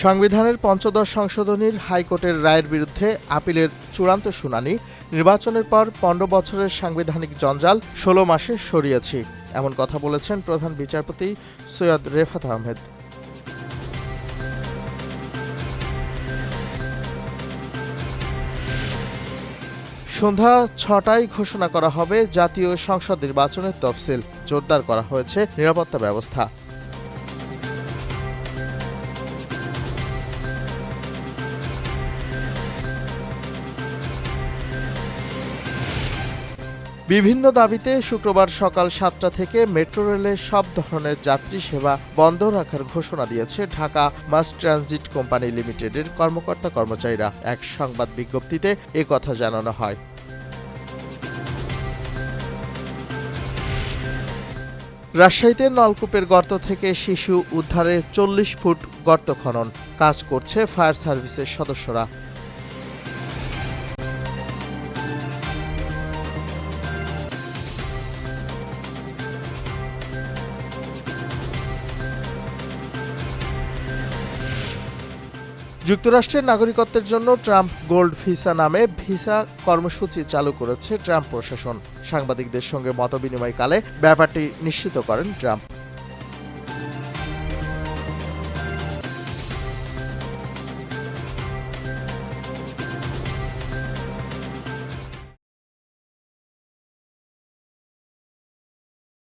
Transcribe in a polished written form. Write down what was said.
সংবিধানের পঞ্চদশ সংশোধনীর হাইকোর্টের রায়ের বিরুদ্ধে আপিলের চূড়ান্ত শুনানি। নির্বাচনের পর ১৫ বছরের সাংবিধানিক জঞ্জাল ১৬ মাসে সরিয়েছি, এমন কথা বলেছেন প্রধান বিচারপতি সৈয়দ রেফাত আহমেদ। সন্ধ্যা ৬টায় ঘোষণা করা হবে জাতীয় সংসদ নির্বাচনের তফসিল। জোরদার করা হয়েছে নিরাপত্তা ব্যবস্থা। বিভিন্ন দাবিতে শুক্রবার সকাল ৭টা থেকে মেট্রো রেলে সব ধরনের যাত্রী সেবা বন্ধ রাখার ঘোষণা দিয়েছে ঢাকা মাস ট্রানজিট কোম্পানি লিমিটেডের কর্মকর্তা কর্মচারীরা। এক সংবাদ বিজ্ঞপ্তিতে কথা জানানো হয়। রাজশাহীতে নলকূপের গর্ত থেকে শিশু উদ্ধারে ৪০ ফুট গর্ত খনন কাজ করছে ফায়ার সার্ভিসের সদস্যরা। যুক্তরাষ্ট্রের নাগরিকত্বের জন্য ট্রাম্প গোল্ড ভিসা নামে ভিসা কর্মসূচি চালু করেছে ট্রাম্প প্রশাসন। সাংবাদিকদের সঙ্গে মতবিনিময়কালে ব্যাপারটি নিশ্চিত করেন ট্রাম্প।